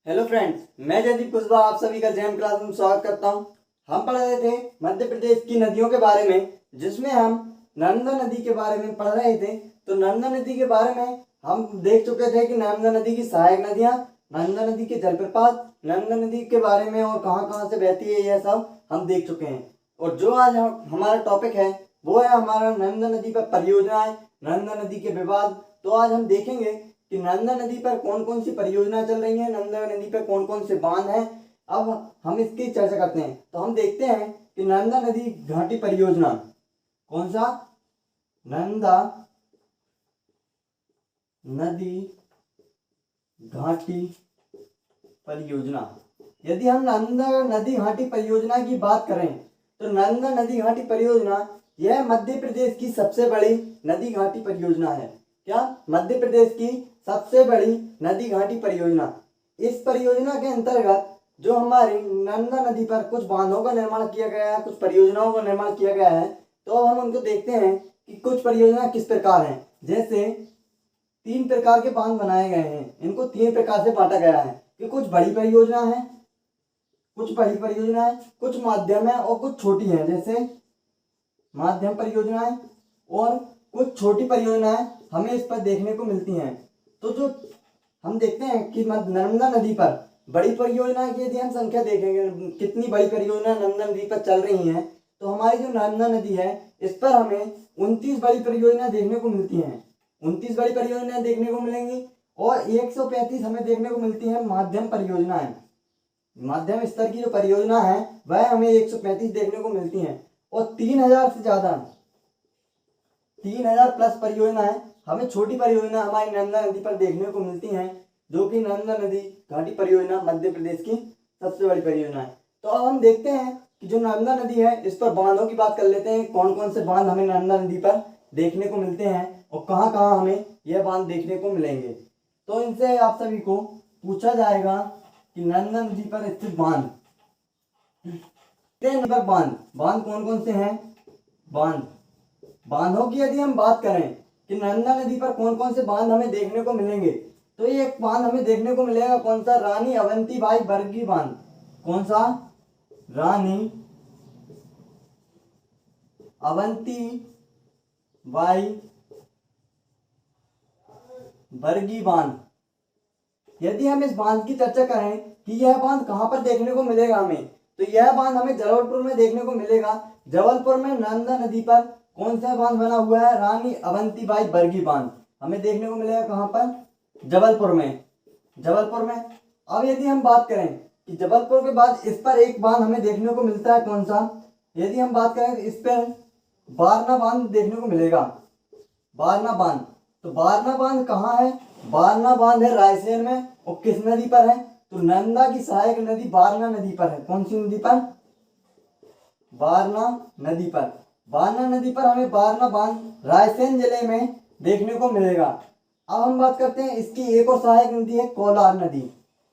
Hello friends, मैं जयदीप कुशवाहा आप सभी का जैम क्लास में स्वागत करता हूं। हम पढ़ रहे थे मध्य प्रदेश की नदियों के बारे में, जिसमें हम नर्मदा नदी के बारे में पढ़ रहे थे। तो नर्मदा नदी के बारे में हम देख चुके थे कि नर्मदा नदी की सहायक नदियां, नर्मदा नदी के जलप्रपात, नर्मदा नदी के बारे में और कहाँ कहाँ से बहती है, यह सब हम देख चुके हैं। और जो आज हमारा टॉपिक है वो है हमारा नर्मदा नदी पर परियोजनाएं, नर्मदा नदी के विवाद। तो आज हम देखेंगे कि नर्मदा नदी पर कौन कौन सी परियोजना चल रही है, नर्मदा नदी पर कौन कौन से बांध हैं। अब हम इसकी चर्चा करते हैं। तो हम देखते हैं कि नर्मदा नदी घाटी परियोजना, कौन सा, नर्मदा नदी घाटी परियोजना। यदि हम नर्मदा नदी घाटी परियोजना की बात करें तो नर्मदा नदी घाटी परियोजना यह मध्य प्रदेश की सबसे बड़ी नदी घाटी परियोजना है। क्या? मध्य प्रदेश की सबसे बड़ी नदी घाटी परियोजना। इस परियोजना के अंतर्गत जो हमारी नर्मदा नदी पर कुछ बांधों का निर्माण किया गया है, कुछ परियोजनाओं का निर्माण किया गया है। तो अब हम उनको देखते हैं कि कुछ परियोजना किस प्रकार हैं। जैसे 3 प्रकार के बांध बनाए गए हैं, इनको 3 प्रकार से बांटा गया है कि कुछ बड़ी परियोजना है, कुछ बड़ी परियोजना है, कुछ माध्यम है और कुछ छोटी है। जैसे माध्यम परियोजनाएं और कुछ छोटी परियोजनाएं हमें इस पर देखने को मिलती हैं। तो जो हम देखते हैं कि नर्मदा नदी पर बड़ी परियोजना की यदि हम संख्या देखेंगे, कितनी बड़ी परियोजना नर्मदा नदी पर चल रही हैं, तो हमारी जो नर्मदा नदी है इस पर हमें 29 बड़ी परियोजना देखने को मिलती हैं। 29 बड़ी परियोजना देखने को मिलेंगी और 135 हमें देखने को मिलती है माध्यम परियोजनाएं। माध्यम स्तर की जो परियोजना है वह हमें 135 देखने को मिलती हैं और 3000 से ज्यादा 3000 प्लस परियोजनाएं हमें छोटी परियोजना हमारी नर्मदा नदी पर देखने को मिलती हैं, जो कि नर्मदा नदी घाटी परियोजना मध्य प्रदेश की सबसे बड़ी परियोजना है। तो अब हम देखते हैं कि जो नर्मदा नदी है इस पर बांधों की बात कर लेते हैं। कौन कौन से बांध हमें नर्मदा नदी पर देखने को मिलते हैं और कहाँ कहाँ हमें यह बांध देखने को मिलेंगे। तो इनसे आप सभी को पूछा जाएगा कि नर्मदा नदी पर स्थित बांध, बांध बांध कौन कौन से हैं। बांधों की यदि हम बात करें कि नर्मदा नदी पर कौन कौन से बांध हमें देखने को मिलेंगे, तो ये एक बांध हमें देखने को मिलेगा, कौन सा, रानी अवंतीबाई बरगी बांध। कौन सा? रानी अवंतीबाई बरगी बांध। यदि हम इस बांध की चर्चा करें कि यह बांध कहां पर देखने को मिलेगा हमें, तो यह बांध हमें जबलपुर में देखने को मिलेगा। जबलपुर में नर्मदा नदी पर कौन सा बांध बना हुआ है? रानी अवंतीबाई बरगी बांध हमें देखने को मिलेगा। कहां पर? जबलपुर में। अब यदि हम बात करें कि जबलपुर के बाद इस पर एक बांध हमें देखने को मिलता है, कौन सा? यदि हम बात करें तो इस पर बारना बांध देखने को मिलेगा। बारना बांध, तो बारना बांध कहाँ है? बारना बांध है रायसेन में और किस नदी पर है? तो नर्मदा की सहायक नदी बारना नदी पर है। कौन सी नदी पर? बारना नदी पर। बारना नदी पर हमें बारना बांध रायसेन जिले में देखने को मिलेगा। अब हम बात करते हैं इसकी एक और सहायक नदी है कोलार नदी।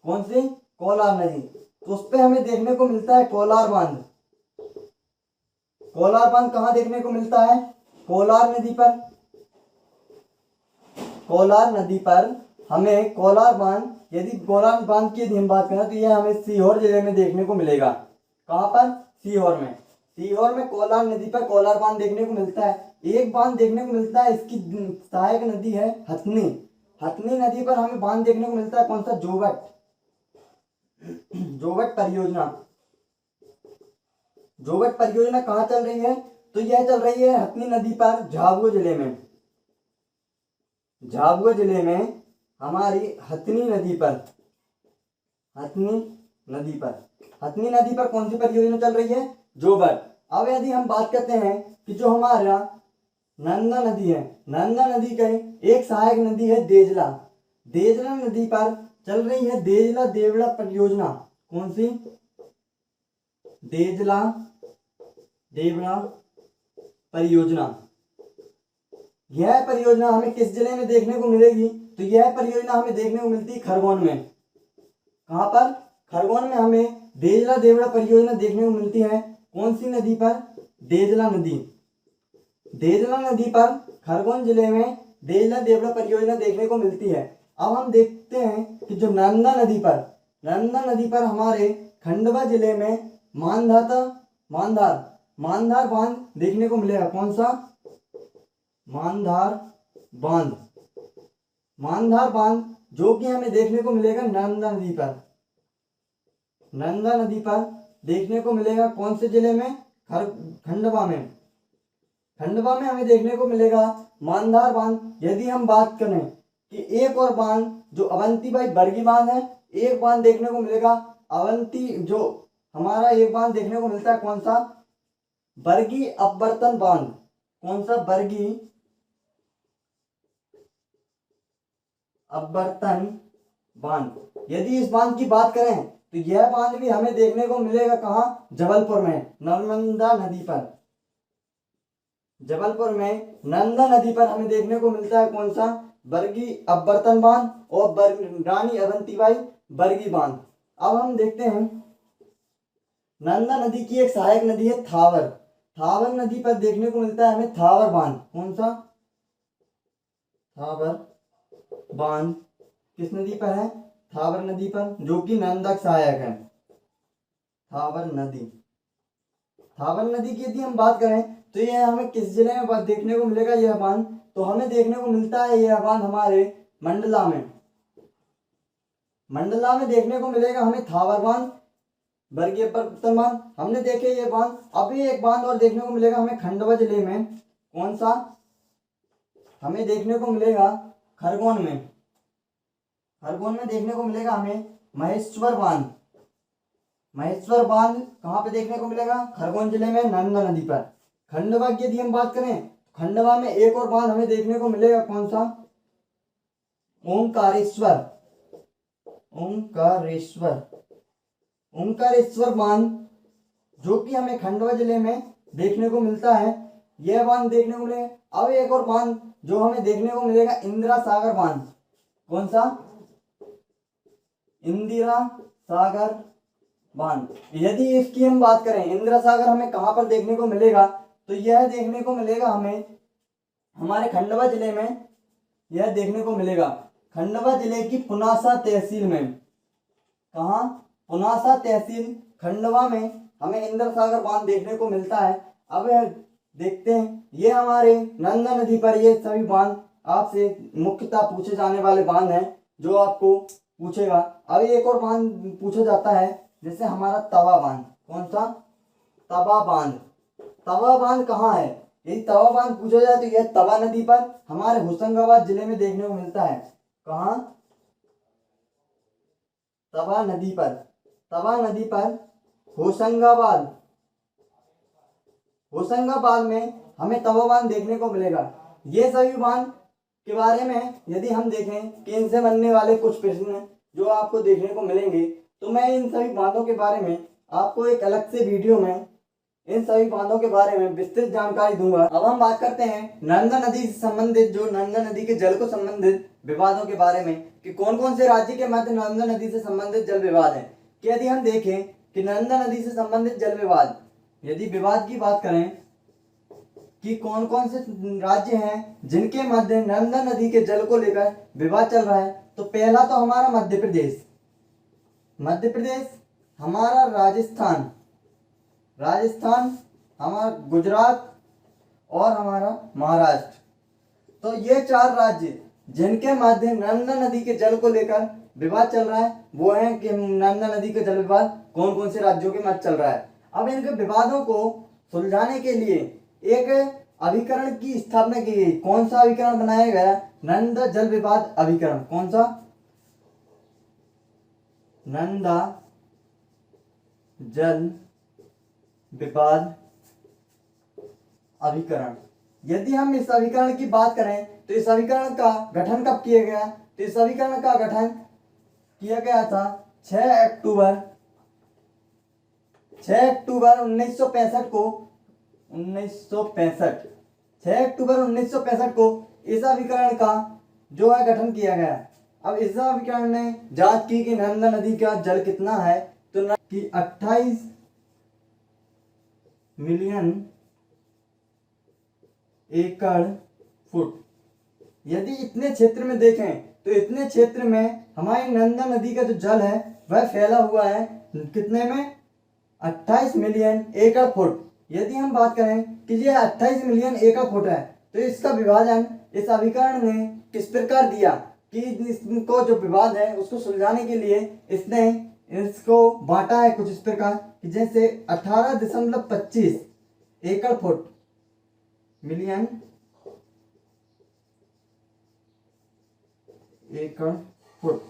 कौन सी? कोलार नदी। तो उस पर हमें देखने को मिलता है कोलार बांध। कोलार बांध कहाँ देखने को मिलता है? कोलार नदी पर। कोलार नदी पर हमें कोलार बांध, यदि कोलार बांध की यदि हम बात करें तो यह हमें सीहोर जिले में देखने को मिलेगा। कहाँ पर? सीहोर में। सीहोर में कोलार नदी पर कोलार बांध देखने को मिलता है। एक बांध देखने को मिलता है, इसकी सहायक नदी है हथनी। हथनी नदी पर हमें बांध देखने को मिलता है, कौन सा? जोवट परियोजना। जोवट परियोजना कहाँ चल रही है? तो यह चल रही है हथनी नदी पर, झाबुआ जिले में। झाबुआ जिले में हमारी हथनी नदी पर हथनी नदी पर कौन सी परियोजना चल रही है? जोवट। अब यदि हम बात करते हैं कि जो हमारा नर्मदा नदी है, नर्मदा नदी का एक सहायक नदी है देजला। देजला नदी पर चल रही है देजला देवड़ा परियोजना। कौन सी? देजला देवड़ा परियोजना। यह परियोजना हमें किस जिले में देखने को मिलेगी? तो यह परियोजना हमें देखने को मिलती है खरगोन में। कहां पर? खरगोन में हमें देजला देवड़ा परियोजना देखने को मिलती है। कौन सी नदी पर? देजला नदी। देजला नदी पर खरगोन जिले में देजला देवड़ा परियोजना देखने को मिलती है। अब हम देखते हैं कि जो नर्मदा नदी पर नर्मदा नदी पर हमारे खंडवा जिले में मानधार बांध देखने को मिलेगा। कौन सा? मानधार बांध जो कि हमें देखने को मिलेगा नर्मदा नदी पर। नर्मदा नदी पर देखने को मिलेगा कौन से जिले में? खंडवा में। खंडवा में हमें देखने को मिलेगा मानधार बांध। यदि हम बात करें कि एक और बांध जो अवंतीबाई बरगी बांध है, एक बांध देखने को मिलेगा अवंती, जो हमारा एक बांध देखने को मिलता है कौन सा? बरगी अपवर्तन बांध। कौन सा? बरगी अपवर्तन बांध। यदि इस बांध की बात करें तो यह बांध भी हमें देखने को मिलेगा कहाँ? जबलपुर में, नर्मदा नदी पर। जबलपुर में नर्मदा नदी पर हमें देखने को मिलता है कौन सा? बरगी अपवर्तन बांध और रानी अवंतीबाई बरगी बांध। अब हम देखते हैं नर्मदा नदी की एक सहायक नदी है थावर। थावर नदी पर देखने को मिलता है हमें थावर बांध। कौन सा? थावर बांध किस नदी पर है? थावर नदी पर, जो कि नर्मदा की सहायक है। थावर नदी की यदि हम बात करें तो यह हमें किस जिले में देखने को मिलेगा यह बांध? तो हमें देखने को मिलता है यह बांध हमारे मंडला में। मंडला में देखने को मिलेगा हमें थावर बांध, बरगी अपवर्तन बांध हमने देखे ये बांध। अभी एक बांध और देखने को मिलेगा हमें खंडवा जिले में। कौन सा? हमें देखने को मिलेगा खरगोन में। खरगोन में देखने को मिलेगा हमें महेश्वर बांध। महेश्वर बांध कहाँ पे देखने को मिलेगा? खरगोन जिले में, नर्मदा नदी पर। खंडवा की यदि हम बात करें, खंडवा में एक और बांध हमें देखने को मिलेगा कौन सा? ओंकारेश्वर बांध, जो कि हमें खंडवा जिले में देखने को मिलता है। यह बांध देखने को मिलेगा। अब एक और बांध जो हमें देखने को मिलेगा इंदिरा सागर बांध। कौन सा? इंदिरा सागर बांध। यदि इसकी हम बात करें, इंदिरा सागर हमें कहां पर देखने को मिलेगा? तो यह देखने को मिलेगा हमें हमारे खंडवा जिले में। यह देखने को मिलेगा खंडवा जिले की पुनासा तहसील में। कहा? पुनासा तहसील खंडवा में हमें इंदिरा सागर बांध देखने को मिलता है। अब देखते हैं, ये हमारे नर्मदा नदी पर ये सभी बांध आपसे मुख्यतः पूछे जाने वाले बांध हैं जो आपको पूछेगा। अब एक और बांध पूछा जाता है, जैसे हमारा तवा बांध। कौन सा? तवा बांध। तवा बांध कहाँ है? यदि तवा बांध पूछा जाए तो यह तवा नदी पर हमारे होशंगाबाद जिले में देखने को मिलता है। कहाँ? तवा नदी पर। तवा नदी पर होशंगाबाद में हमें तवा बांध देखने को मिलेगा। ये सभी बांध के बारे में यदि हम देखें कि इनसे बनने वाले कुछ प्रश्न जो आपको देखने को मिलेंगे, तो मैं इन सभी बांधों के बारे में आपको एक अलग से वीडियो में इन सभी बांधों के बारे में विस्तृत जानकारी दूंगा। अब हम बात करते हैं नर्मदा नदी से संबंधित, जो नर्मदा नदी के जल को संबंधित विवादों के बारे में, कि कौन कौन से राज्य के मध्य नर्मदा नदी से संबंधित जल विवाद है। कि यदि हम देखें कि नर्मदा नदी से संबंधित जल विवाद, यदि विवाद की बात करें कि कौन कौन से राज्य हैं जिनके मध्य नर्मदा नदी के जल को लेकर विवाद चल रहा है, तो पहला तो हमारा मध्य प्रदेश, हमारा राजस्थान, हमारा गुजरात और हमारा महाराष्ट्र। तो ये चार राज्य जिनके मध्य नर्मदा नदी के जल को लेकर विवाद चल रहा है, वो है कि नर्मदा नदी के जल विवाद कौन कौन से राज्यों के मध्य चल रहा है। अब इनके विवादों को सुलझाने के लिए एक अभिकरण की स्थापना की गई। कौन सा अभिकरण बनाया गया? नर्मदा जल विवाद अभिकरण। कौन सा? नर्मदा जल विवाद अभिकरण। यदि हम इस अभिकरण की बात करें तो इस अभिकरण का गठन कब किया गया? तो इस अभिकरण का गठन किया गया था 6 अक्टूबर 1965 को। 6 अक्टूबर 1965 को इस अभिकरण का जो है गठन किया गया। अब इस अभिकरण ने जांच की कि नर्मदा नदी का जल कितना है, तो कि 28 मिलियन एकड़ फुट। यदि इतने क्षेत्र में देखें तो इतने क्षेत्र में हमारी नर्मदा नदी का जो जल है वह फैला हुआ है कितने में, 28 मिलियन एकड़ फुट। यदि हम बात करें कि ये 28 मिलियन एकड़ फुट है, तो इसका विभाजन इस अभिकरण ने किस प्रकार दिया कि इसको जो विवाद है उसको सुलझाने के लिए इसने इसको बांटा है कुछ इस प्रकार कि जैसे 18.25 एकड़ फुट मिलियन एकड़ फुट।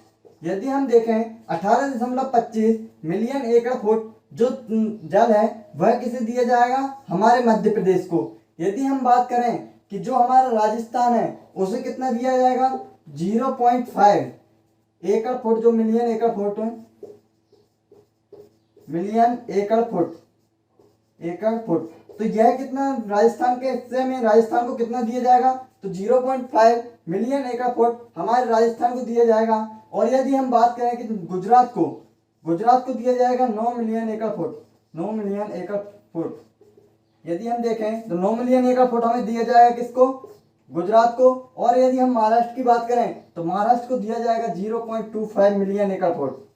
यदि हम देखें 18.25 मिलियन एकड़ फुट जो जल है वह किसे दिया जाएगा, हमारे मध्य प्रदेश को। यदि हम बात करें कि जो हमारा राजस्थान है उसे कितना दिया जाएगा, 0.5 एकड़ फुट, जो मिलियन एकड़ फुट, मिलियन एकड़ फुट, एकड़ फुट। तो यह कितना राजस्थान के हिस्से में राजस्थान को कितना दिया जाएगा, तो 0.5 मिलियन एकड़ फुट हमारे राजस्थान को दिया जाएगा। और यदि हम बात करें कि गुजरात को दिया जाएगा 9 मिलियन एकड़ फुट, 9 मिलियन एकड़ फुट। यदि हम देखें तो 9 मिलियन एकड़ फुट हमें दिया जाएगा किसको, गुजरात को। और यदि हम महाराष्ट्र की बात करें तो महाराष्ट्र को दिया जाएगा 0.25 मिलियन एकड़ फुट,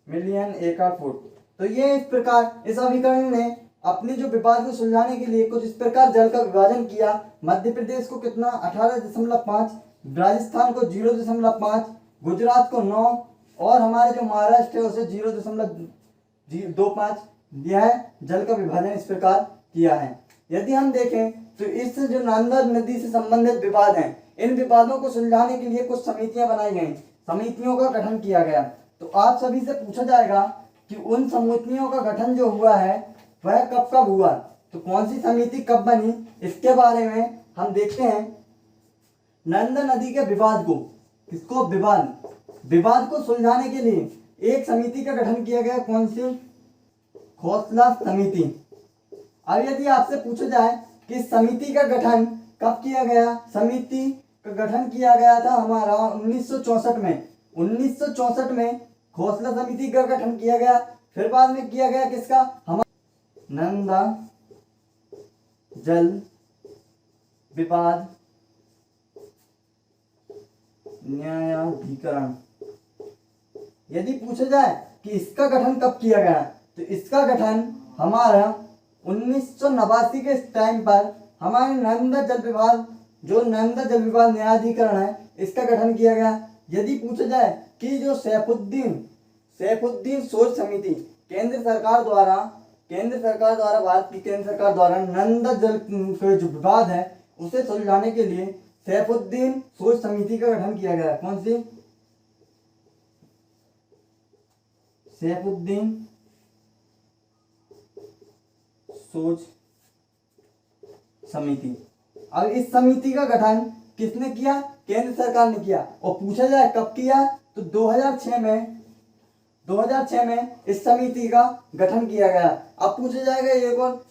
मिलियन एकड़ फुट। तो ये इस प्रकार इस अभिकरण ने अपने जो विवाद को सुलझाने के लिए कुछ इस प्रकार जल का विभाजन किया। मध्य प्रदेश को कितना 18.5, राजस्थान को 0.5, गुजरात को 9 और हमारे जो महाराष्ट्र है उसे 0.25 दिया है। जल का विभाजन इस प्रकार किया है। यदि हम देखें तो इस जो नर्मदा नदी से संबंधित विवाद हैं, इन विवादों को सुलझाने के लिए कुछ समितियां बनाई गई, समितियों का गठन किया गया। तो आप सभी से पूछा जाएगा कि उन समितियों का गठन जो हुआ है वह कब कब हुआ, तो कौन सी समिति कब बनी, इसके बारे में हम देखते हैं। नर्मदा नदी के विवाद को, किसको, विवाद को सुलझाने के लिए एक समिति का गठन किया गया। कौन सी, खोसला समिति। अब यदि आपसे पूछा जाए कि समिति का गठन कब किया गया, समिति का गठन किया गया था हमारा 1964 में। 1964 में खोसला समिति का गठन किया गया। फिर बाद में किया गया किसका, हमारा नर्मदा जल विवाद न्यायाधिकरण। यदि पूछा जाए कि इसका गठन कब किया गया, तो इसका गठन हमारा 1989 के टाइम पर हमारे नर्मदा जल विवाद, जो नर्मदा जल विवाद न्यायाधिकरण है, इसका गठन किया गया। यदि पूछा जाए कि जो सैफुद्दीन सोच समिति केंद्र सरकार द्वारा भारत की केंद्र सरकार द्वारा नर्मदा जल का जो विवाद है उसे सुलझाने के लिए सैफुद्दीन सोच समिति का गठन किया गया। कौन सी, सैफुद्दीन सोच समिति। अब इस समिति का गठन किसने किया, केंद्र सरकार ने किया। और पूछा जाए कब किया, तो 2006 में इस समिति का गठन किया गया। अब पूछा जाएगा एक और,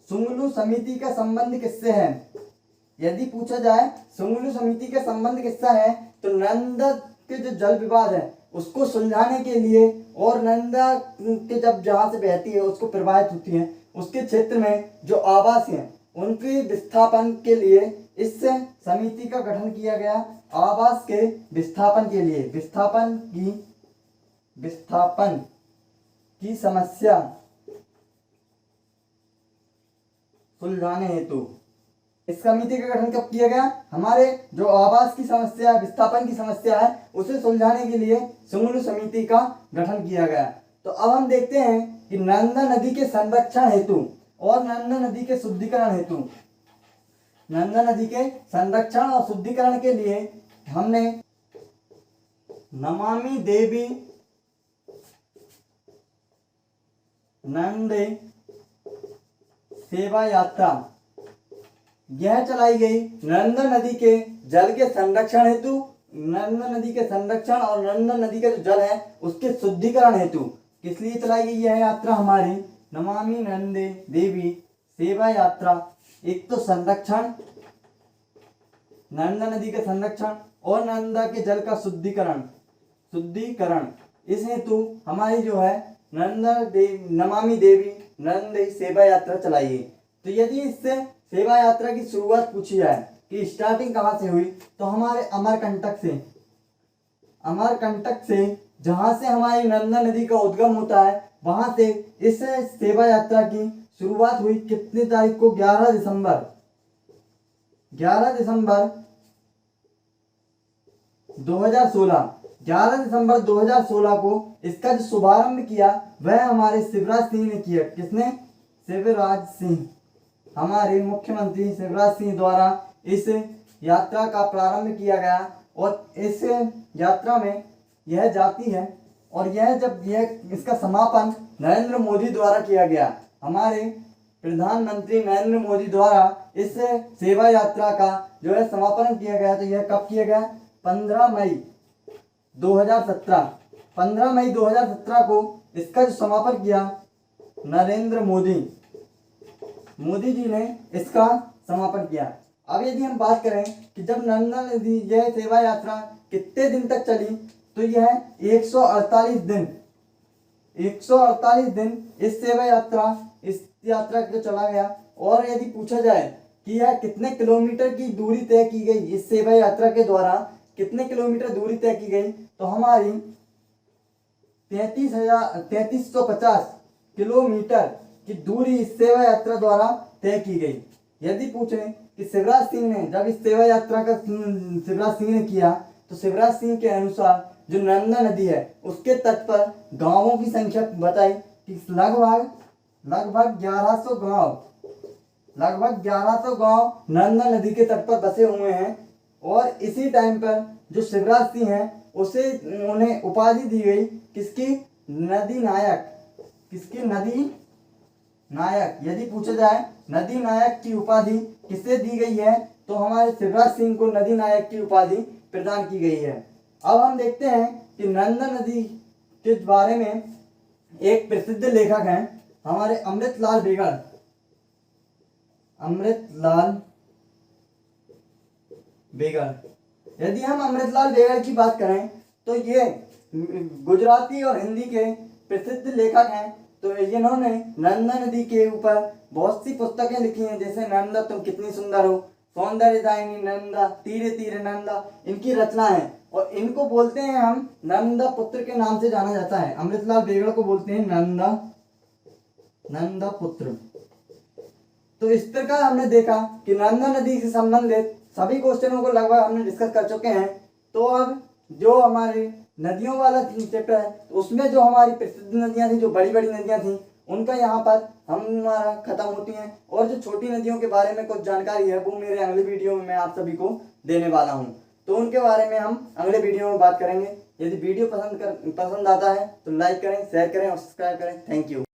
सुंगलू समिति का संबंध किससे है। यदि पूछा जाए सुंगलू समिति का संबंध किससे है, तो नर्मदा के जो जल विवाद है उसको सुलझाने के लिए और नर्मदा के जब जहाँ से बहती है उसको प्रवाहित होती है उसके क्षेत्र में जो आवास हैं उनके विस्थापन के लिए इस समिति का गठन किया गया। आवास के विस्थापन के लिए, विस्थापन की समस्या सुलझाने हेतु इस समिति का गठन कब किया गया, हमारे जो आवास की समस्या, विस्थापन की समस्या है उसे सुलझाने के लिए सुंगलू समिति का गठन किया गया। तो अब हम देखते हैं कि नर्मदा नदी के संरक्षण हेतु और नर्मदा नदी के शुद्धिकरण हेतु, नर्मदा नदी के संरक्षण और शुद्धिकरण के लिए हमने नमामि देवी नर्मदे सेवा यात्रा यह चलाई गई नर्मदा नदी के जल के संरक्षण हेतु, नर्मदा नदी के संरक्षण और नर्मदा नदी का जो जल है उसके शुद्धिकरण हेतु। किस लिए चलाई गई यह यात्रा हमारी, नमामि नर्मदे देवी सेवा यात्रा। एक तो संरक्षण, नर्मदा नदी का संरक्षण और नर्मदा के जल का शुद्धिकरण इस हेतु हमारी जो है नमामि देवी नर्मदे सेवा यात्रा चलाई गई। तो यदि इससे सेवा यात्रा की शुरुआत पूछी जाए कि स्टार्टिंग कहाँ से हुई, तो हमारे अमरकंटक से, अमरकंटक से, जहां से हमारी नर्मदा नदी का उद्गम होता है, वहां से इस सेवा यात्रा की शुरुआत हुई कितनी तारीख को? 11 दिसंबर 2016। 11 दिसंबर 2016 को इसका जो शुभारंभ किया वह हमारे शिवराज सिंह ने किया। किसने? शिवराज सिंह, हमारे मुख्यमंत्री शिवराज सिंह द्वारा इस यात्रा का प्रारंभ किया गया। और इस यात्रा में यह जाती है और यह इसका समापन नरेंद्र मोदी द्वारा किया गया। हमारे प्रधानमंत्री नरेंद्र मोदी द्वारा इस सेवा यात्रा का जो है समापन किया गया। तो यह कब किया गया? 15 मई 2017। 15 मई 2017 को इसका जो समापन किया नरेंद्र मोदी जी ने इसका समापन किया। अब यदि हम बात करें कि जब नर्मदा नदी यह सेवा यात्रा कितने दिन तक चली, तो यह 148 दिन इस यात्रा के चला गया। और यदि पूछा जाए कि यह कितने किलोमीटर की दूरी तय की गई, इस सेवा यात्रा के द्वारा कितने किलोमीटर दूरी तय की गई, तो हमारी 3350 किलोमीटर की दूरी इस सेवा यात्रा द्वारा तय की गई। यदि पूछें कि शिवराज सिंह ने जब इस सेवा यात्रा का शिवराज सिंह ने किया, तो शिवराज सिंह के अनुसार जो नर्मदा नदी है उसके तट पर गांवों की संख्या बताई कि लगभग 1100 गांव नर्मदा नदी के तट पर बसे हुए हैं। और इसी टाइम पर जो शिवराज सिंह है उन्हें उपाधि दी गई किसकी? नदी नायक। यदि पूछा जाए नदी नायक की उपाधि किसे दी गई है, तो हमारे शिवराज सिंह को नदी नायक की उपाधि प्रदान की गई है। अब हम देखते हैं कि नर्मदा नदी के बारे में एक प्रसिद्ध लेखक हैं हमारे अमृतलाल बेगड़। यदि हम अमृतलाल बेगड़ की बात करें तो ये गुजराती और हिंदी के प्रसिद्ध लेखक हैं। तो इन्होंने नर्मदा नदी के ऊपर बहुत सी पुस्तकें लिखी हैं, जैसे नर्मदा तुम कितनी सुंदर हो, सौंदर्यदायिनी नर्मदा, तीरे तीरे नर्मदा, इनकी रचना है। और इनको बोलते हैं हम नर्मदा पुत्र के नाम से जाना जाता है। अमृतलाल बेगड़ को बोलते हैं नर्मदा पुत्र। तो इस प्रकार हमने देखा कि नर्मदा नदी से संबंधित सभी क्वेश्चनों को लगभग हमने डिस्कस कर चुके हैं। तो अब जो हमारे नदियों वाला चैप्टर है, तो उसमें जो हमारी प्रसिद्ध नदियां थी, जो बड़ी बड़ी नदियां थी, उनका यहाँ पर हमारा खत्म होती हैं। और जो छोटी नदियों के बारे में कुछ जानकारी है वो मेरे अगले वीडियो में मैं आप सभी को देने वाला हूँ। तो उनके बारे में हम अगले वीडियो में बात करेंगे। यदि वीडियो पसंद आता है तो लाइक करें, शेयर करें और सब्सक्राइब करें। Thank you.